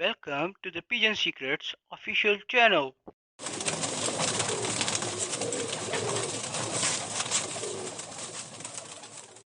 Welcome to the Pigeon Secrets official channel.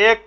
1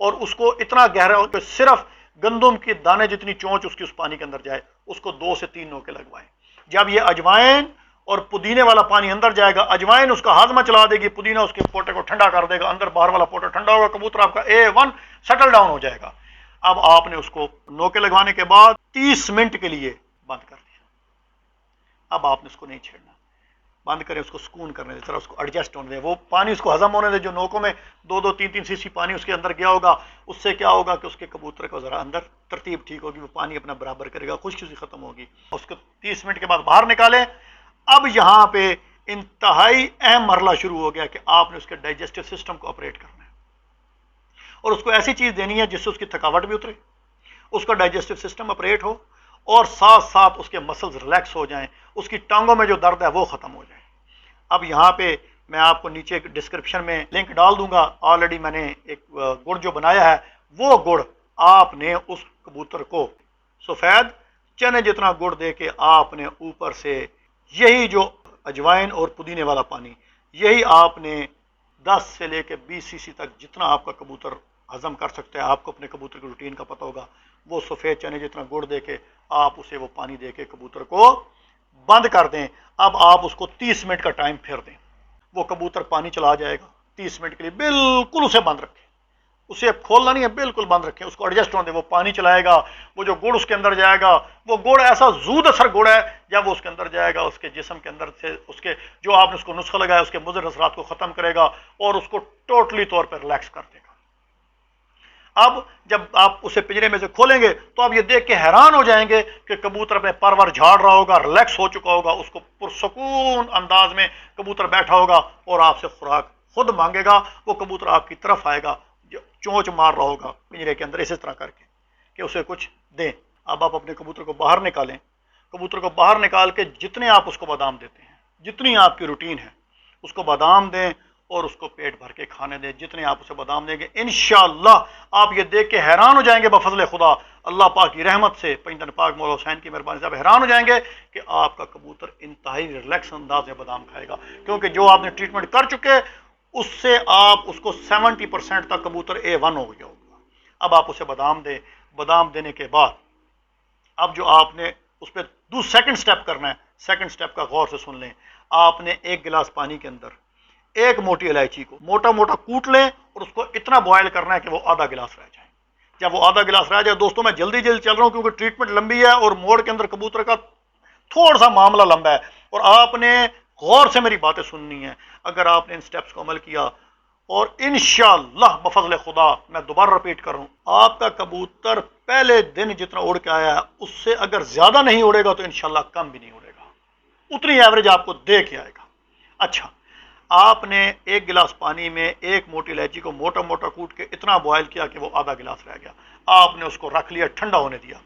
اور اس کو اتنا گہرا ہو کہ صرف گندم کے دانے جتنی چونچ اس کی اس پانی کے اندر جائے، اس کو 2 سے 3 نوکے لگوائیں۔ جب یہ اجوائن اور پودینے والا پانی اندر جائے گا، اجوائن اس کا ہاضمہ چلا دے گی، پودینہ اس کے پوٹے کو ٹھنڈا کر دے گا، اندر باہر والا پوٹا ٹھنڈا ہوگا، کبوتر آپ کا A1 سیٹل ڈاؤن ہو جائے گا۔ اب آپ نے اس کو نوکے لگوانے کے بعد 30 منٹ کے لیے بند کر دیا۔ اب آپ نے اس کو نہیں چھیڑنا، بند کریں، اس کو سکون کرنے دیں، ذرا اس کو ایڈجسٹ ہونے دیں، وہ پانی اس کو ہضم ہونے دیں، جو نوکوں میں 2-3 سی سی پانی اس کے اندر گیا ہوگا، اس سے کیا ہوگا کہ اس کے کبوتر کو ذرا اندر ترتیب ٹھیک ہوگی، وہ پانی اپنا برابر کرے گا، خشکی ختم ہوگی۔ اس کو 30 منٹ کے بعد باہر نکالیں۔ اب یہاں پہ انتہائی اہم مرحلہ شروع ہو گیا کہ آپ نے اس کے ڈائجسٹو سسٹم کو آپریٹ کرنا ہے، اور اس کو ایسی چیز دینی ہے جس سے اس کی تھکاوٹ بھی اترے، اس کا ڈائجسٹو سسٹم آپریٹ ہو، اور ساتھ ساتھ اس کے مسلز ریلیکس ہو جائیں، اس کی ٹانگوں میں جو درد ہے وہ ختم ہو جائے۔ اب یہاں پہ میں آپ کو نیچے ڈسکرپشن میں لنک ڈال دوں گا، آلریڈی میں نے ایک گڑ جو بنایا ہے، وہ گڑ آپ نے اس کبوتر کو سفید چنے جتنا گڑ دے کے آپ نے اوپر سے یہی جو اجوائن اور پودینے والا پانی، یہی آپ نے 10 سے لے کے 20 سی سی تک جتنا آپ کا کبوتر ہضم کر سکتا ہے، آپ کو اپنے کبوتر کی روٹین کا پتہ ہوگا، وہ سفید چنے جتنا گڑ دے کے آپ اسے وہ پانی دے کے کبوتر کو بند کر دیں۔ اب آپ اس کو 30 منٹ کا ٹائم پھیر دیں، وہ کبوتر پانی چلا جائے گا 30 منٹ کے لیے، بالکل اسے بند رکھیں، اسے کھولنا نہیں ہے، بالکل بند رکھیں، اس کو ایڈجسٹ ہونے دیں، وہ پانی چلائے گا، وہ جو گڑ اس کے اندر جائے گا، وہ گڑ ایسا زود اثر گڑ ہے، جب وہ اس کے اندر جائے گا، اس کے جسم کے اندر سے اس کے جو آپ نے اس کو نسخہ لگایا اس کے مضر اثرات کو ختم کرے گا، اور اس کو ٹوٹلی طور پر ریلیکس کر دے گا۔ اب جب آپ اسے پنجرے میں سے کھولیں گے تو آپ یہ دیکھ کے حیران ہو جائیں گے کہ کبوتر اپنے پرور جھاڑ رہا ہوگا، ریلیکس ہو چکا ہوگا، اس کو پرسکون انداز میں کبوتر بیٹھا ہوگا، اور آپ سے خوراک خود مانگے گا، وہ کبوتر آپ کی طرف آئے گا، چونچ مار رہا ہوگا پنجرے کے اندر اسی طرح کر کے کہ اسے کچھ دیں۔ اب آپ اپنے کبوتر کو باہر نکالیں، کبوتر کو باہر نکال کے جتنے آپ اس کو بادام دیتے ہیں، جتنی آپ کی روٹین ہے، اس کو بادام دیں، اور اس کو پیٹ بھر کے کھانے دیں، جتنے آپ اسے بادام دیں گے انشاءاللہ آپ یہ دیکھ کے حیران ہو جائیں گے، بفضل خدا اللہ پاک کی رحمت سے، پنجتن پاک مولا حسین کی مہربانی سے آپ حیران ہو جائیں گے کہ آپ کا کبوتر انتہائی ریلیکس انداز میں بادام کھائے گا، کیونکہ جو آپ نے ٹریٹمنٹ کر چکے اس سے آپ اس کو 70% تک کبوتر A1 ہو گیا ہوگا۔ اب آپ اسے بادام دیں، بادام دینے کے بعد اب جو آپ نے اس پہ سیکنڈ سٹیپ کرنا ہے، سیکنڈ سٹیپ کا غور سے سن لیں، آپ نے 1 گلاس پانی کے اندر ایک موٹی الائچی کو موٹا موٹا کوٹ لیں، اور اس کو اتنا بوائل کرنا ہے کہ وہ آدھا گلاس رہ جائے۔ جب وہ آدھا گلاس رہ جائے، دوستوں میں جلدی چل رہا ہوں کیونکہ ٹریٹمنٹ لمبی ہے اور موڑ کے اندر کبوتر کا تھوڑا سا معاملہ لمبا ہے، اور آپ نے غور سے میری باتیں سننی ہیں۔ اگر آپ نے ان سٹیپس کو عمل کیا، اور انشاءاللہ بفضل خدا میں دوبارہ رپیٹ کر رہا ہوں، آپ کا کبوتر پہلے دن جتنا اڑ کے آیا ہے اس سے اگر زیادہ نہیں اڑے گا تو انشاءاللہ کم بھی نہیں اڑے گا، اتنی ایوریج آپ کو دے کے آئے گا۔ اچھا، آپ نے 1 گلاس پانی میں 1 موٹی الائچی کو موٹا موٹا کوٹ کے اتنا بوائل کیا کہ وہ آدھا گلاس رہ گیا، آپ نے اس کو رکھ لیا، ٹھنڈا ہونے دیا۔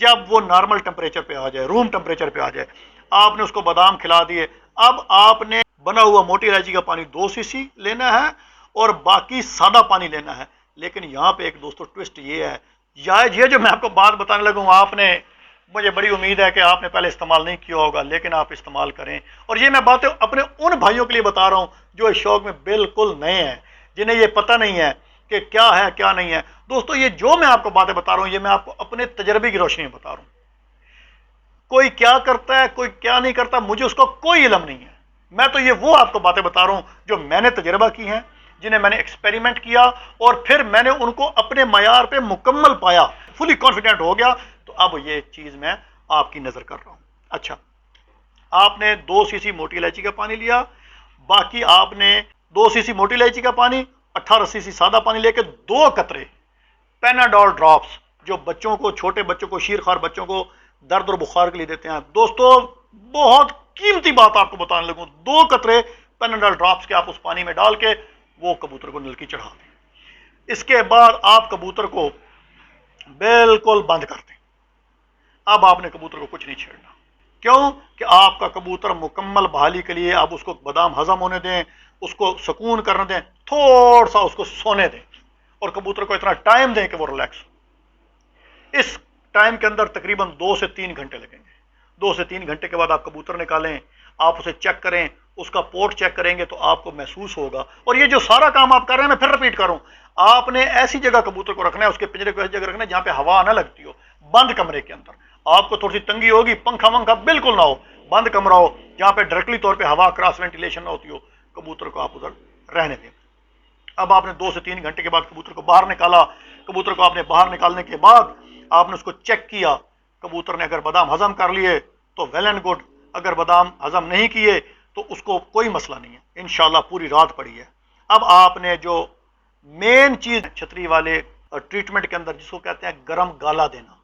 جب وہ نارمل ٹمپریچر پہ آ جائے، روم ٹمپریچر پہ آ جائے، آپ نے اس کو بادام کھلا دیے۔ اب آپ نے بنا ہوا موٹی الائچی کا پانی 2 سی سی لینا ہے، اور باقی سادہ پانی لینا ہے۔ لیکن یہاں پہ ایک دوستو ٹوسٹ یہ ہے، یہ جو میں آپ کو بات بتانے لگوں، آپ نے مجھے بڑی امید ہے کہ آپ نے پہلے استعمال نہیں کیا ہوگا، لیکن آپ استعمال کریں۔ اور یہ میں باتیں اپنے ان بھائیوں کے لیے بتا رہا ہوں جو اس شوق میں بالکل نئے ہیں، جنہیں یہ پتہ نہیں ہے کہ کیا ہے کیا نہیں ہے۔ دوستو یہ جو میں آپ کو باتیں بتا رہا ہوں، یہ میں آپ کو اپنے تجربے کی روشنی میں بتا رہا ہوں۔ کوئی کیا کرتا ہے، کوئی کیا نہیں کرتا، مجھے اس کا کوئی علم نہیں ہے۔ میں تو یہ وہ آپ کو باتیں بتا رہا ہوں جو میں نے تجربہ کی ہیں، جنہیں میں نے ایکسپیریمنٹ کیا، اور پھر میں نے ان کو اپنے معیار پہ مکمل پایا، فلی کانفیڈنٹ ہو گیا، تو اب یہ چیز میں آپ کی نظر کر رہا ہوں۔ اچھا، آپ نے 2 سی سی موٹی الائچی کا پانی لیا، باقی آپ نے 2 سی سی موٹی الائچی کا پانی، 18 سی سی سادہ پانی لے کے 2 قطرے پیناڈول ڈراپس، جو بچوں کو، چھوٹے بچوں کو، شیرخوار بچوں کو درد اور بخار کے لیے دیتے ہیں۔ دوستو بہت قیمتی بات آپ کو بتانے لگوں، 2 قطرے پیناڈول ڈراپس کے آپ اس پانی میں ڈال کے وہ کبوتر کو نلکی چڑھا دیں۔ اس کے بعد آپ کبوتر کو بالکل بند کر دیں۔ اب آپ نے کبوتر کو کچھ نہیں چھیڑنا، کیوں کہ آپ کا کبوتر مکمل بحالی کے لیے آپ اس کو بادام ہضم ہونے دیں، اس کو سکون کرنے دیں، تھوڑا سا اس کو سونے دیں، اور کبوتر کو اتنا ٹائم دیں کہ وہ ریلیکس ہو۔ اس ٹائم کے اندر تقریباً 2 سے 3 گھنٹے لگیں گے۔ 2 سے 3 گھنٹے کے بعد آپ کبوتر نکالیں، آپ اسے چیک کریں، اس کا پورٹ چیک کریں گے تو آپ کو محسوس ہوگا. اور یہ جو سارا کام آپ کر رہے ہیں, میں پھر رپیٹ کر رہا ہوں, آپ نے ایسی جگہ کبوتر کو رکھنا ہے, اس کے پنجرے کو ایسی جگہ رکھنا ہے جہاں پہ ہوا نہ لگتی ہو, بند کمرے کے اندر. آپ کو تھوڑی سی تنگی ہوگی, پنکھا ونکھا بالکل نہ ہو, بند کمرہ ہو جہاں پہ ڈائریکٹلی طور پہ ہوا کراس وینٹیلیشن نہ ہوتی ہو. کبوتر کو آپ ادھر رہنے دیں. اب آپ نے 2 سے 3 گھنٹے کے بعد کبوتر کو باہر نکالا. کبوتر کو آپ نے باہر نکالنے کے بعد آپ نے اس کو چیک کیا. کبوتر نے اگر بادام ہضم کر لیے تو ویل اینڈ گڈ, اگر بادام ہضم نہیں کیے تو اس کو کوئی مسئلہ نہیں ہے, انشاءاللہ پوری رات پڑی ہے. اب آپ نے جو مین چیز چھتری والے ٹریٹمنٹ کے اندر جس کو کہتے ہیں گرم گالا دینا,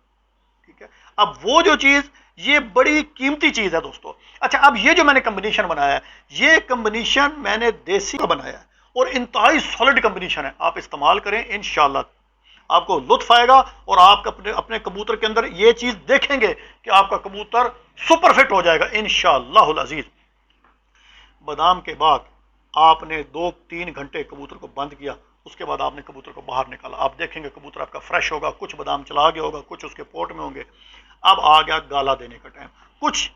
ٹھیک ہے, اب وہ جو چیز یہ بڑی قیمتی چیز ہے دوستو. اچھا, اب یہ جو میں نے کمبینیشن بنایا ہے, یہ کمبینیشن میں نے دیسی کا بنایا ہے اور انتہائی سالڈ کمبینیشن ہے. آپ استعمال کریں, انشاءاللہ آپ کو لطف آئے گا اور آپ اپنے کبوتر کے اندر یہ چیز دیکھیں گے کہ آپ کا کبوتر سپر فٹ ہو جائے گا انشاءاللہ العزیز. بادام کے بعد آپ نے 2-3 گھنٹے کبوتر کو بند کیا, اس کے بعد آپ نے کبوتر کو باہر نکالا. آپ دیکھیں گے کبوتر آپ کا فریش ہوگا, کچھ بادام چلا گیا ہوگا, کچھ اس کے پورٹ میں ہوں گے. اب آ گیا گالا دینے کا ٹائم. کچھ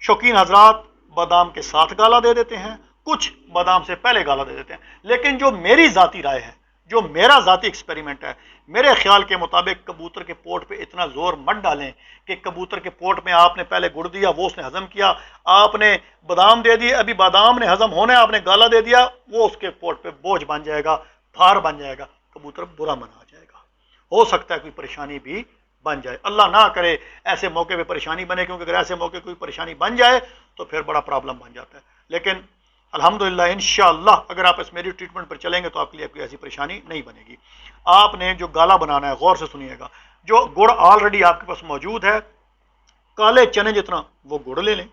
شوقین حضرات بادام کے ساتھ گالا دے دیتے ہیں, کچھ بادام سے پہلے گالا دے دیتے ہیں. لیکن جو میری ذاتی رائے ہے, جو میرا ذاتی ایکسپیریمنٹ ہے, میرے خیال کے مطابق کبوتر کے پورٹ پہ اتنا زور مت ڈالیں کہ کبوتر کے پورٹ میں آپ نے پہلے گڑ دیا, وہ اس نے ہضم کیا, آپ نے بادام دے دیے, ابھی بادام نے ہضم ہونا ہے, آپ نے گالا دے دیا, وہ اس کے پورٹ پہ بوجھ بن جائے گا, بھار بن جائے گا, کبوتر برا من آ جائے گا. ہو سکتا ہے کوئی پریشانی بھی بن جائے, اللہ نہ کرے ایسے موقع پہ پریشانی بنے, کیونکہ اگر ایسے موقع کوئی پریشانی بن جائے تو پھر بڑا پرابلم بن جاتا ہے. لیکن الحمدللہ انشاءاللہ اگر آپ اس میری ٹریٹمنٹ پر چلیں گے تو آپ کے لیے کوئی ایسی پریشانی نہیں بنے گی. آپ نے جو گالا بنانا ہے, غور سے سنیے گا, جو گڑ آلریڈی آپ کے پاس موجود ہے, کالے چنے جتنا وہ گڑ لے لیں,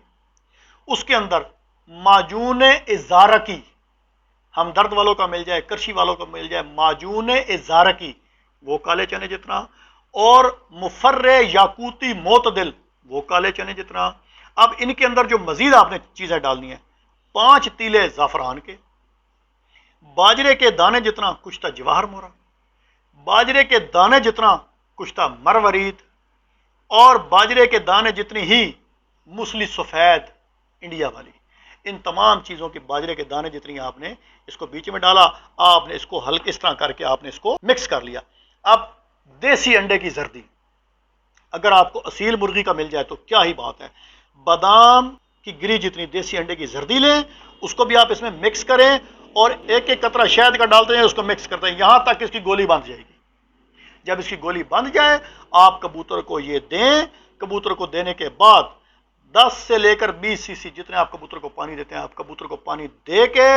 اس کے اندر معجون ازارکی, ہمدرد والوں کا مل جائے, کرشی والوں کا مل جائے, معجون ازارکی وہ کالے چنے جتنا, اور مفر یاقوتی معتدل وہ کالے چنے جتنا. اب ان کے اندر جو مزید آپ نے چیزیں ڈالنی ہیں, 5 تیلے زعفران کے, باجرے کے دانے جتنا کشتہ جواہر مورا, باجرے کے دانے جتنا کشتہ مروارید, اور باجرے کے دانے جتنی ہی موسلی سفید انڈیا والی. ان تمام چیزوں کی باجرے کے دانے جتنی آپ نے اس کو بیچ میں ڈالا, آپ نے اس کو ہلکے اس طرح کر کے آپ نے اس کو مکس کر لیا. اب دیسی انڈے کی زردی, اگر آپ کو اصیل مرغی کا مل جائے تو کیا ہی بات ہے, بادام کی گری جتنی دیسی انڈے کی زردی لیں, اس کو بھی آپ اس میں مکس کریں, اور ایک ایک قطرہ شہد کا ڈالتے ہیں, اس کو مکس کرتے ہیں یہاں تک اس کی گولی بند جائے گی. جب اس کی گولی بند جائے آپ کبوتر کو یہ دیں. کبوتر کو دینے کے بعد 10 سے لے کر 20 cc جتنے آپ کبوتر کو پانی دیتے ہیں, آپ کبوتر کو پانی دے کے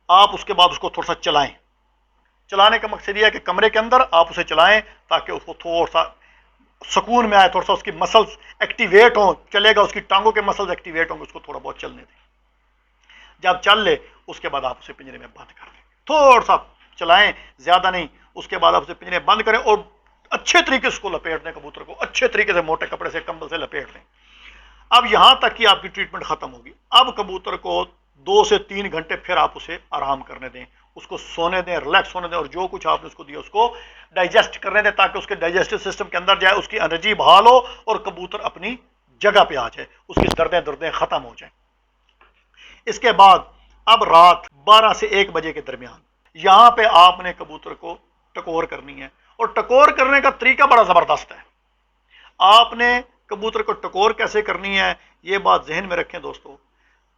آپ اس کے بعد اس کو تھوڑا سا چلائیں. چلانے کا مقصد یہ ہے کہ کمرے کے اندر آپ اسے چلائیں تاکہ اس کو تھوڑا سا سکون میں آئے, تھوڑا سا اس کی مسلز ایکٹیویٹ ہوں, چلے گا, اس کی ٹانگوں کے مسلز ایکٹیویٹ ہوں گے, اس کو تھوڑا بہت چلنے دیں. جب چل لے اس کے بعد آپ اسے پنجرے میں بند کر دیں, تھوڑا سا چلائیں, زیادہ نہیں. اس کے بعد آپ اسے پنجرے میں بند کریں اور اچھے طریقے سے اس کو لپیٹ دیں, کبوتر کو اچھے طریقے سے موٹے کپڑے سے, کمبل سے لپیٹ دیں. اب یہاں تک کہ آپ کی ٹریٹمنٹ ختم ہوگی. اب کبوتر کو 2 سے 3 گھنٹے پھر آپ اسے آرام کرنے دیں, اس کو سونے دیں, ریلیکس ہونے دیں, اور جو کچھ آپ نے اس کو دیا اس کو ڈائجسٹ کرنے دیں تاکہ اس کے ڈائجسٹو سسٹم کے اندر جائے, اس کی انرجی بحال ہو اور کبوتر اپنی جگہ پہ آ جائے, اس کی دردیں ختم ہو جائیں. اس کے بعد اب رات 12 سے 1 بجے کے درمیان یہاں پہ آپ نے کبوتر کو ٹکور کرنی ہے, اور ٹکور کرنے کا طریقہ بڑا زبردست ہے. آپ نے کبوتر کو ٹکور کیسے کرنی ہے یہ بات ذہن میں رکھیں دوستو.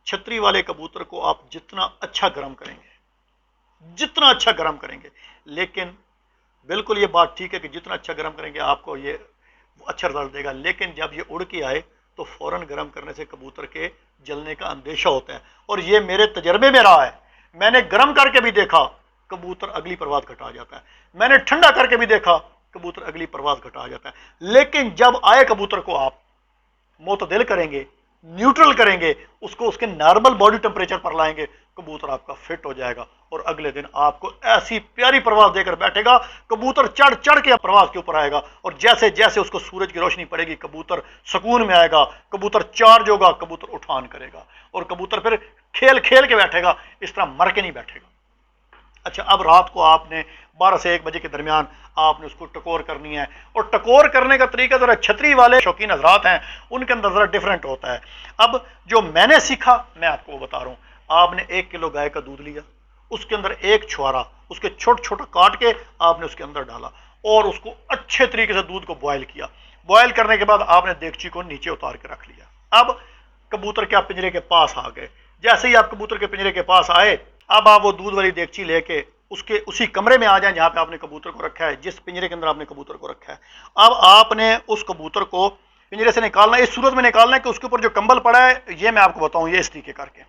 چھتری والے کبوتر کو آپ جتنا اچھا گرم کریں گے, جتنا اچھا گرم کریں گے, لیکن بالکل یہ بات ٹھیک ہے کہ جتنا اچھا گرم کریں گے آپ کو یہ اچھا رزلٹ دے گا, لیکن جب یہ اڑ کے آئے تو فوراً گرم کرنے سے کبوتر کے جلنے کا اندیشہ ہوتا ہے. اور یہ میرے تجربے میں رہا ہے, میں نے گرم کر کے بھی دیکھا کبوتر اگلی پرواز گھٹا جاتا ہے, میں نے ٹھنڈا کر کے بھی دیکھا کبوتر اگلی پرواز گھٹا جاتا ہے. لیکن جب آئے کبوتر کو آپ معتدل کریں گے, نیوٹرل کریں گے, اس کو اس کے نارمل باڈی ٹمپریچر پر لائیں گے, کبوتر آپ کا فٹ ہو جائے گا, اور اگلے دن آپ کو ایسی پیاری پرواز دے کر بیٹھے گا. کبوتر چڑھ چڑھ کے پرواز کے اوپر آئے گا, اور جیسے جیسے اس کو سورج کی روشنی پڑے گی کبوتر سکون میں آئے گا, کبوتر چارج ہوگا, کبوتر اٹھان کرے گا, اور کبوتر پھر کھیل کھیل کے بیٹھے گا, اس طرح مر کے نہیں بیٹھے گا. اچھا, اب رات کو آپ نے 12 سے 1 بجے کے درمیان آپ نے اس کو ٹکور کرنی ہے, اور ٹکور کرنے کا طریقہ ذرا چھتری والے شوقین حضرات ہیں ان کے اندر ذرا ڈفرینٹ ہوتا ہے. اب جو میں نے سیکھا میں آپ کو بتا رہا ہوں. آپ نے 1 کلو گائے کا دودھ لیا، اس کے اندر ایک چھوارا اس کے چھوٹا چھوٹا کاٹ کے آپ نے اس کے اندر ڈالا اور اس کو اچھے طریقے سے دودھ کو بوائل کیا۔ بوائل کرنے کے بعد آپ نے دیگچی کو نیچے اتار کے رکھ لیا۔ اب کبوتر کے آپ پنجرے کے پاس آ گئے۔ جیسے ہی آپ کبوتر کے پنجرے کے پاس آئے، اب آپ وہ دودھ والی دیگچی لے کے اسی کمرے میں آ جائیں جہاں پہ آپ نے کبوتر کو رکھا ہے، جس پنجرے کے اندر آپ نے کبوتر کو رکھا ہے۔ اب آپ نے اس کبوتر کو پنجرے سے نکالنا ہے، اس صورت میں نکالنا ہے کہ اس کے اوپر جو کمبل پڑا ہے، یہ میں آپ کو بتاؤں، یہ اس طریقے کر کے،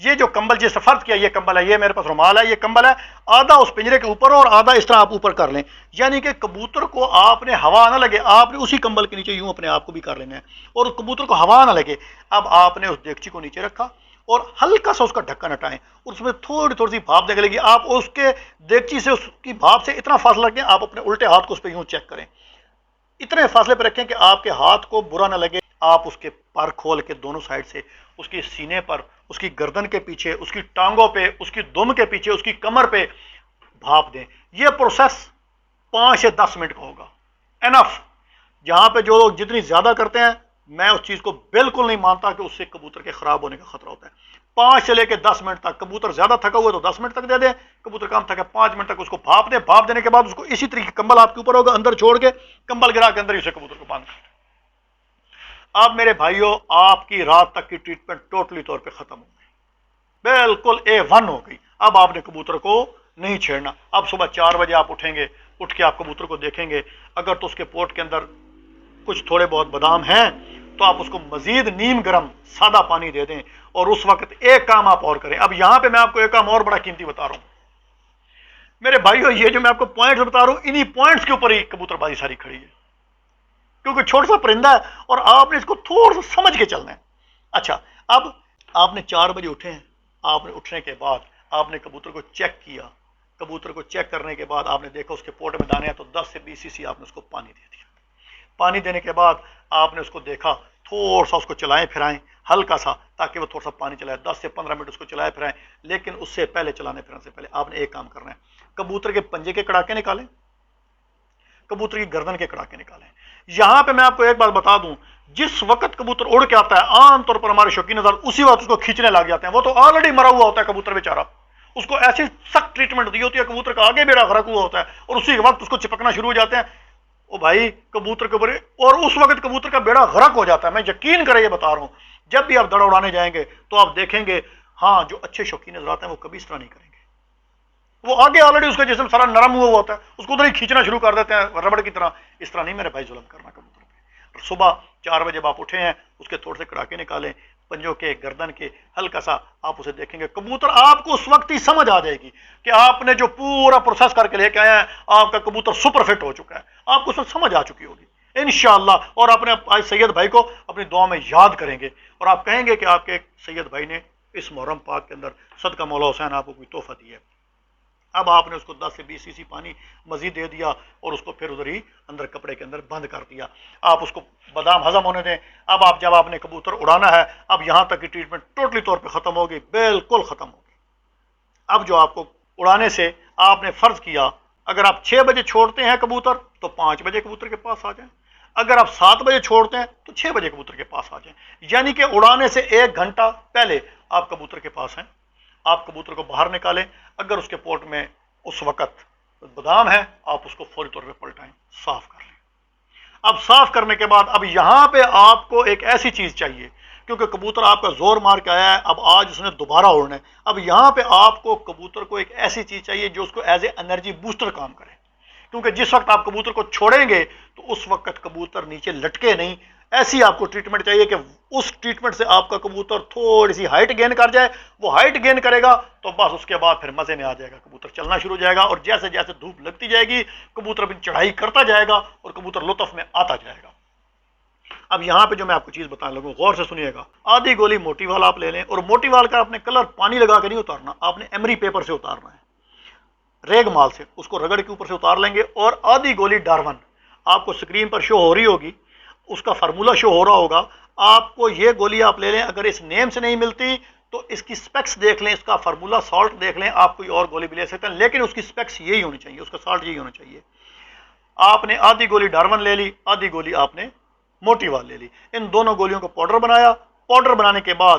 یہ جو کمبل جس فرض کیا، یہ کمبل ہے، یہ میرے پاس رومال ہے، یہ کمبل ہے، آدھا اس پنجرے کے اوپر اور آدھا اس طرح آپ اوپر کر لیں، یعنی کہ کبوتر کو آپ نے ہوا نہ لگے، آپ نے اسی کمبل کے نیچے یوں اپنے آپ کو بھی کر لینا ہے اور اس کبوتر کو ہوا نہ لگے۔ اب آپ نے اس دیگچی کو نیچے رکھا اور ہلکا سا اس کا ڈھکن ہٹائیں اور اس میں تھوڑی تھوڑی سی بھاپ نکلے گی، آپ اس کے دیگچی سے اس کی بھاپ سے اتنا فاصلہ رکھیں، آپ اپنے الٹے ہاتھ کو اس پہ یوں چیک کریں، اتنے فاصلے پہ رکھیں کہ آپ کے ہاتھ کو برا نہ لگے۔ آپ اس کے پر کھول کے دونوں سائڈ سے اس کے سینے پر، اس کی گردن کے پیچھے، اس کی ٹانگوں پہ، اس کی دم کے پیچھے، اس کی کمر پہ بھاپ دیں۔ یہ پروسیس 5 سے 10 منٹ کا ہوگا، انف۔ جہاں پہ جو لوگ جتنی زیادہ کرتے ہیں، میں اس چیز کو بالکل نہیں مانتا کہ اس سے کبوتر کے خراب ہونے کا خطرہ ہوتا ہے۔ 5 سے لے کے 10 منٹ تک، کبوتر زیادہ تھکا ہوا ہے تو 10 منٹ تک دے دیں، کبوتر کم تھکا 5 منٹ تک اس کو بھاپ دیں۔ بھاپ دینے کے بعد اس کو اسی طریقے کمبل آپ کے اوپر ہوگا، اندر چھوڑ کے کمبل گرا کے اندر ہی اسے کبوتر کو باندھ کر۔ اب میرے بھائیوں، آپ کی رات تک کی ٹریٹمنٹ ٹوٹلی طور پہ ختم ہو گئی، بالکل A1 ہو گئی۔ اب آپ نے کبوتر کو نہیں چھیڑنا۔ اب صبح 4 بجے آپ اٹھیں گے، اٹھ کے آپ کبوتر کو دیکھیں گے، اگر تو اس کے پوٹ کے اندر کچھ تھوڑے بہت بادام ہیں تو آپ اس کو مزید نیم گرم سادہ پانی دے دیں، اور اس وقت ایک کام آپ اور کریں۔ اب یہاں پہ میں آپ کو ایک کام اور بڑا قیمتی بتا رہا ہوں میرے بھائیو، یہ جو میں آپ کو پوائنٹس بتا رہا ہوں، انہی پوائنٹس کے اوپر ہی کبوتر بازی ساری کھڑی ہے، کیونکہ چھوٹا سا پرندہ ہے اور آپ نے اس کو تھوڑا سا سمجھ کے چلنا ہے۔ اچھا، اب آپ نے 4 بجے اٹھے ہیں، آپ نے اٹھنے کے بعد آپ نے کبوتر کو چیک کیا، کبوتر کو چیک کرنے کے بعد آپ نے دیکھا اس کے پوٹ میں دانے ہیں، تو 10 سے 20 cc آپ نے اس کو پانی دے دیا۔ پانی دینے کے بعد آپ نے اس کو دیکھا، تھوڑا سا اس کو چلائیں پھرائیں ہلکا سا، تاکہ وہ تھوڑا سا پانی چلائے، 10 سے 15 منٹ اس کو چلائے پھرائیں، لیکن اس سے پہلے، چلانے پھرانے سے پہلے آپ نے ایک کام کرنا ہے، کبوتر کے پنجے کے کڑاکے نکالیں، کبوتر کی گردن کے کڑاکے نکالیں۔ یہاں پہ میں آپ کو ایک بات بتا دوں، جس وقت کبوتر اڑ کے آتا ہے، عام طور پر ہمارے شوقین نظر اسی وقت اس کو کھینچنے لگ جاتے ہیں، وہ تو آلریڈی مرا ہوا ہوتا ہے کبوتر بیچارہ، اس کو ایسی سخت ٹریٹمنٹ دی ہوتی ہے، کبوتر کا آگے بیڑا غرق ہوا ہوتا ہے اور اسی وقت اس کو چپکنا شروع ہو جاتے ہیں۔ او بھائی، کبوتر کے اوپر، اور اس وقت کبوتر کا بیڑا غرق ہو جاتا ہے۔ میں یقین کرے یہ بتا رہا ہوں، جب بھی آپ دڑ اڑانے جائیں گے تو آپ دیکھیں گے، ہاں، جو اچھے شوقین حضرات ہیں وہ کبھی اس طرح نہیں کریں گے، وہ آگے آلریڈی اس کا جسم سارا نرم ہوا ہوتا ہے، اس کو ادھر ہی کھینچنا شروع کر دیتے ہیں ربڑ کی طرح۔ اس طرح نہیں میرے بھائی ظلم کرنا کبوتر پہ۔ صبح 4 بجے آپ اٹھے ہیں، اس کے تھوڑے سے کڑاکے نکالیں، پنجوں کے، گردن کے، ہلکا سا آپ اسے دیکھیں گے، کبوتر آپ کو اس وقت ہی سمجھ آ جائے گی کہ آپ نے جو پورا پروسیس کر کے لے کے آیا ہے، آپ کا کبوتر سپر فٹ ہو چکا ہے، آپ کو اس وقت سمجھ آ چکی ہوگی انشاءاللہ۔ اور اپنے آج سید بھائی کو اپنی دعا میں یاد کریں گے، اور آپ کہیں گے کہ آپ کے سید بھائی نے اس محرم پاک کے اندر صدقہ مولا حسین آپ کو کوئی تحفہ دیا ہے۔ اب آپ نے اس کو 10 سے 20 cc پانی مزید دے دیا اور اس کو پھر ادھر ہی اندر کپڑے کے اندر بند کر دیا۔ آپ اس کو بادام ہضم ہونے دیں۔ اب آپ جب آپ نے کبوتر اڑانا ہے، اب یہاں تک کی ٹریٹمنٹ ٹوٹلی طور پہ ختم ہوگی، بالکل ختم ہوگی۔ اب جو آپ کو اڑانے سے آپ نے فرض کیا، اگر آپ 6 بجے چھوڑتے ہیں کبوتر تو 5 بجے کبوتر کے پاس آ جائیں، اگر آپ 7 بجے چھوڑتے ہیں تو 6 بجے کبوتر کے پاس آ جائیں، یعنی کہ اڑانے سے 1 گھنٹہ پہلے آپ کبوتر کے پاس ہیں۔ آپ کبوتر کو باہر نکالیں، اگر اس کے پوٹ میں اس وقت بادام ہے، آپ اس کو فوری طور پہ پلٹائیں، صاف کر لیں۔ اب صاف کرنے کے بعد اب یہاں پہ آپ کو ایک ایسی چیز چاہیے، کیونکہ کبوتر آپ کا زور مار کے آیا ہے، اب آج اس نے دوبارہ اڑنا ہے، اب یہاں پہ آپ کو کبوتر کو ایک ایسی چیز چاہیے جو اس کو ایز اے انرجی بوسٹر کام کرے، کیونکہ جس وقت آپ کبوتر کو چھوڑیں گے تو اس وقت کبوتر نیچے لٹکے نہیں، ایسی آپ کو ٹریٹمنٹ چاہیے کہ اس ٹریٹمنٹ سے آپ کا کبوتر تھوڑی سی ہائٹ گین کر جائے، وہ ہائٹ گین کرے گا تو بس اس کے بعد پھر مزے میں آ جائے گا، کبوتر چلنا شروع ہو جائے گا، اور جیسے جیسے دھوپ لگتی جائے گی کبوتر اپنی چڑھائی کرتا جائے گا اور کبوتر لطف میں آتا جائے گا۔ اب یہاں پہ جو میں آپ کو چیز بتانے لگوں، غور سے سنیے گا، آدھی گولی موٹی وال آپ لے لیں، اور موٹی وال کا آپ نے کلر پانی لگا کے نہیں اتارنا، آپ نے ایمری پیپر سے اتارنا ہے، ریگ مال سے اس کو رگڑ کے اوپر سے اتار لیں گے، اور آدھی گولی ڈارون آپ کو سکرین پر شو ہو رہی ہوگی، اس کا فارمولا شو ہو رہا ہوگا، آپ کو یہ گولی آپ لے لیں، اگر اس نیم سے نہیں ملتی تو اس کی سپیکس دیکھ لیں، اس کا فارمولا سالٹ دیکھ لیں، آپ کوئی اور گولی بھی لے سکتے ہیں، لیکن اس کی سپیکس یہی ہونی چاہیے، اس کا سالٹ یہی ہونا چاہیے۔ آپ نے آدھی گولی ڈارون لے لی، آدھی گولی آپ نے موٹی وال لے لی، ان دونوں گولیوں کو پاؤڈر بنایا، پاؤڈر بنانے کے بعد